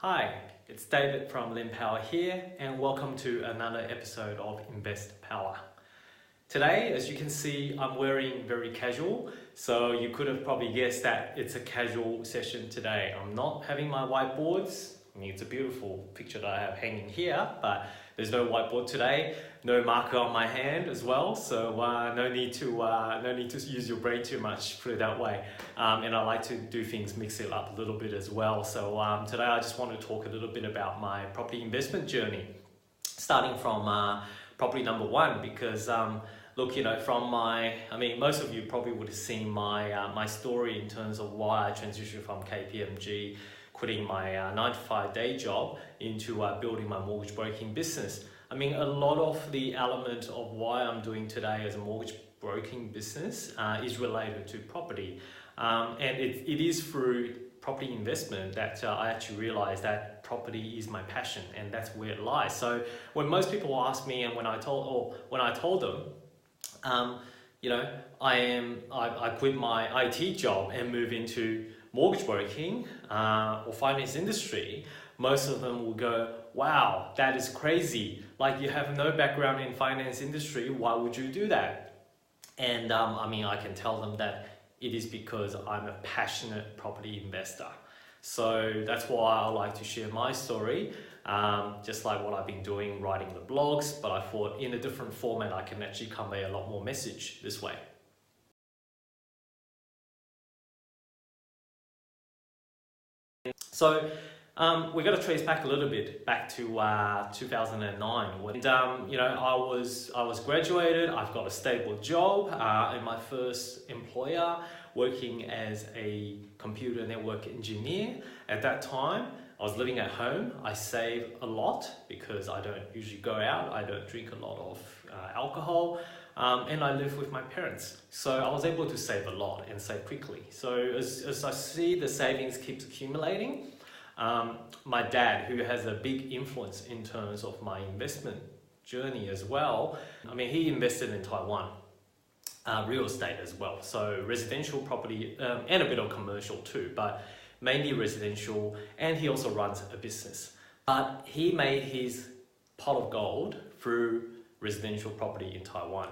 Hi, it's David from Lim Power here, and welcome to another episode of Invest Power. Today, as you can see, I'm wearing very casual, so you could have probably guessed that it's a casual session today. I'm not having my whiteboards. I mean, it's a beautiful picture that I have hanging here, but there's no whiteboard today, no marker on my hand as well, so no need to use your brain too much, put it that way. And I like to do things, mix it up a little bit as well. So today I just want to talk a little bit about my property investment journey, starting from property number one, because look, most of you probably would have seen my story in terms of why I transitioned from KPMG, quitting my 9-to-5 day job, into building my mortgage broking business. I mean, a lot of the element of why I'm doing today as a mortgage broking business is related to property. And it is through property investment that I actually realized that property is my passion, and that's where it lies. So when most people ask me, and when I told them, I quit my IT job and move into mortgage broking or finance industry, most of them will go, wow, that is crazy. Like, you have no background in finance industry, why would you do that? And I can tell them that it is because I'm a passionate property investor. So that's why I like to share my story, just like what I've been doing, writing the blogs, but I thought in a different format I can actually convey a lot more message this way. So we're going to trace back a little bit, back to 2009. When, I was graduated, I've got a stable job in my first employer, working as a computer network engineer. At that time, I was living at home. I save a lot because I don't usually go out. I don't drink a lot of alcohol. And I live with my parents. So I was able to save a lot and save quickly. So as I see the savings keeps accumulating, my dad, who has a big influence in terms of my investment journey as well, he invested in Taiwan, real estate as well. So residential property and a bit of commercial too, but mainly residential, and he also runs a business. But he made his pot of gold through residential property in Taiwan.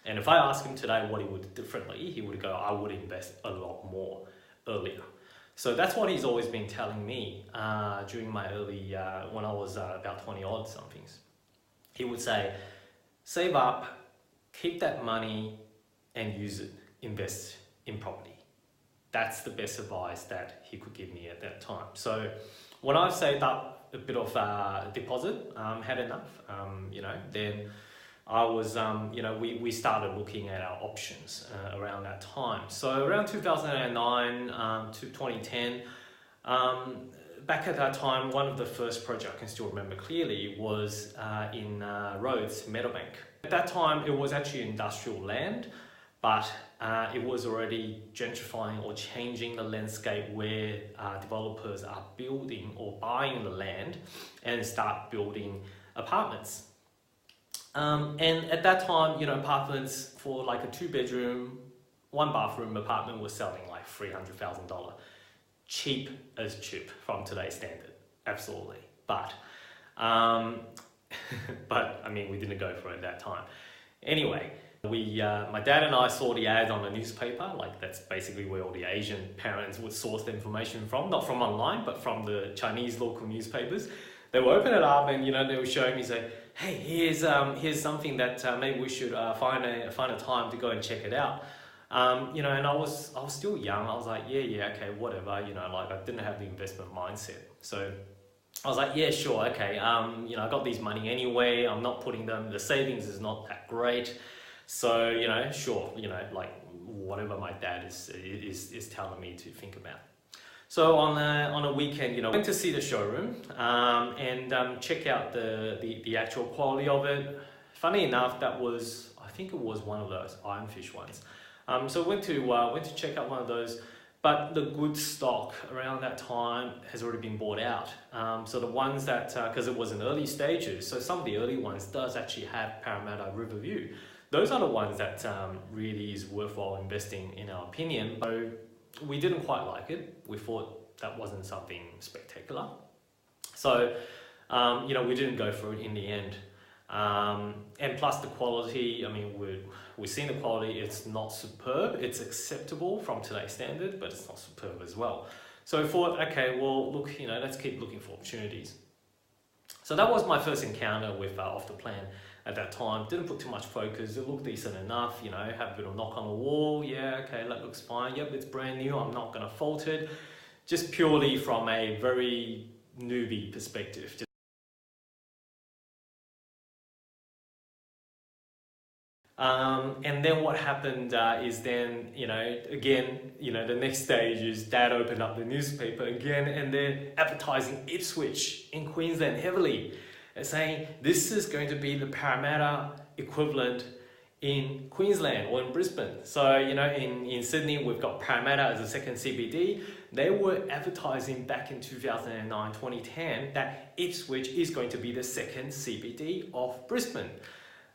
And if I ask him today what he would do differently, he would go, I would invest a lot more earlier. So that's what he's always been telling me during my early, when I was about 20 odd somethings. He would say, save up, keep that money and use it, invest in property. That's the best advice that he could give me at that time. So when I saved up a bit of deposit, had enough, then I was, we started looking at our options around that time. So around 2009 to 2010, back at that time, one of the first projects I can still remember clearly was in Rhodes, Meadowbank. At that time, it was actually industrial land, but it was already gentrifying or changing the landscape where developers are building or buying the land and start building apartments. And at that time, apartments for like a 2-bedroom, 1-bathroom apartment was selling like $300,000. Cheap as cheap from today's standard, absolutely. But we didn't go for it at that time. Anyway, my dad and I saw the ad on the newspaper. Like, that's basically where all the Asian parents would source the information from, not from online, but from the Chinese local newspapers. They would open it up and, they would show me, say, hey, here's something that maybe we should find a time to go and check it out. And I was still young. I was like, yeah, okay, whatever. I didn't have the investment mindset. So I was like, yeah, sure, okay. I got these money anyway. I'm not putting them. The savings is not that great. So sure, whatever my dad is telling me to think about. So on a weekend, went to see the showroom and check out the actual quality of it. Funny enough, I think it was one of those Ironfish ones. So went to check out one of those, but the good stock around that time has already been bought out. So the ones that, because it was in early stages, so some of the early ones does actually have Parramatta Riverview. Those are the ones that really is worthwhile investing in our opinion. So we didn't quite like it. We thought that wasn't something spectacular. So, we didn't go for it in the end. And plus the quality, I mean, we've seen the quality, it's not superb, it's acceptable from today's standard, but it's not superb as well. So I thought, okay, well, look, let's keep looking for opportunities. So that was my first encounter with Off the Plan at that time. Didn't put too much focus, it looked decent enough, have a bit of knock on the wall, yeah, okay, that looks fine, yep, it's brand new, I'm not gonna fault it. Just purely from a very newbie perspective. And then what happened is then, again, the next stage is Dad opened up the newspaper again and they're advertising Ipswich in Queensland heavily. They're saying this is going to be the Parramatta equivalent in Queensland or in Brisbane. So, in Sydney, we've got Parramatta as a second CBD. They were advertising back in 2009, 2010 that Ipswich is going to be the second CBD of Brisbane.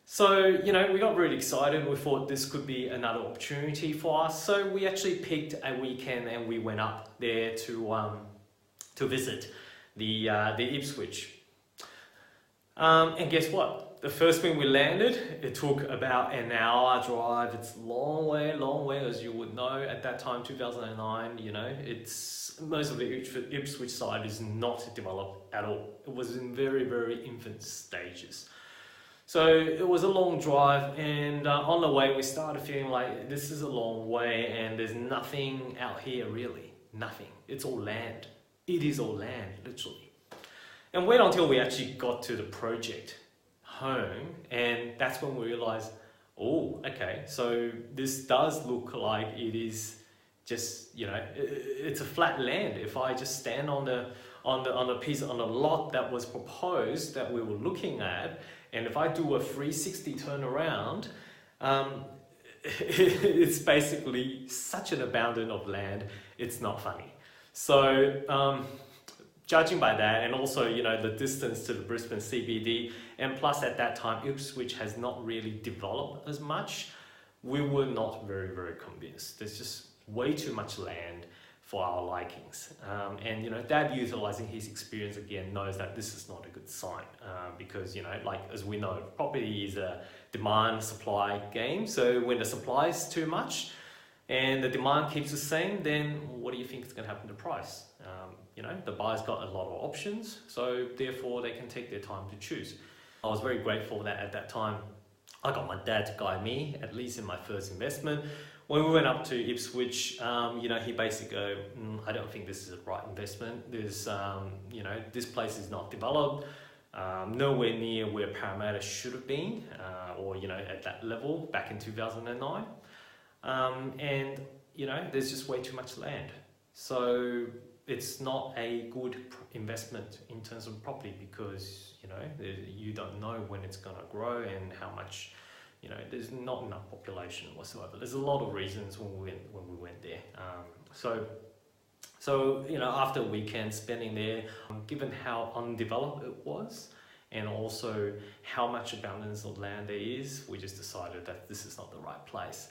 So, we got really excited. We thought this could be another opportunity for us. So we actually picked a weekend and we went up there to visit the Ipswich. And guess what? The first thing we landed, it took about an hour drive. It's long way, as you would know. At that time, 2009, it's most of the Ipswich side is not developed at all. It was in very, very infant stages. So it was a long drive, and on the way we started feeling like this is a long way and there's nothing out here really, nothing. It's all land. It is all land, literally. And wait until we actually got to the project home, and that's when we realized, oh, okay, so this does look like it is just, it's a flat land. If I just stand on the lot that was proposed that we were looking at, and if I do a 360 turnaround, it's basically such an abundance of land, it's not funny. So judging by that, and also the distance to the Brisbane CBD, and plus at that time Ipswich has not really developed as much, we were not very, very convinced. There's just way too much land for our likings. And Dad, utilizing his experience again, knows that this is not a good sign because as we know, property is a demand supply game. So when the supply is too much and the demand keeps the same, then what do you think is going to happen to price? The buyer's got a lot of options, so therefore they can take their time to choose. I was very grateful that at that time I got my dad to guide me, at least in my first investment. When we went up to Ipswich, he basically go, I don't think this is the right investment. There's, this place is not developed, nowhere near where Parramatta should have been, or, at that level back in 2009. And, there's just way too much land. So it's not a good investment in terms of property because, you don't know when it's going to grow and how much, there's not enough population whatsoever. There's a lot of reasons when we went there. So after a weekend spending there, given how undeveloped it was, and also how much abundance of land there is, we just decided that this is not the right place.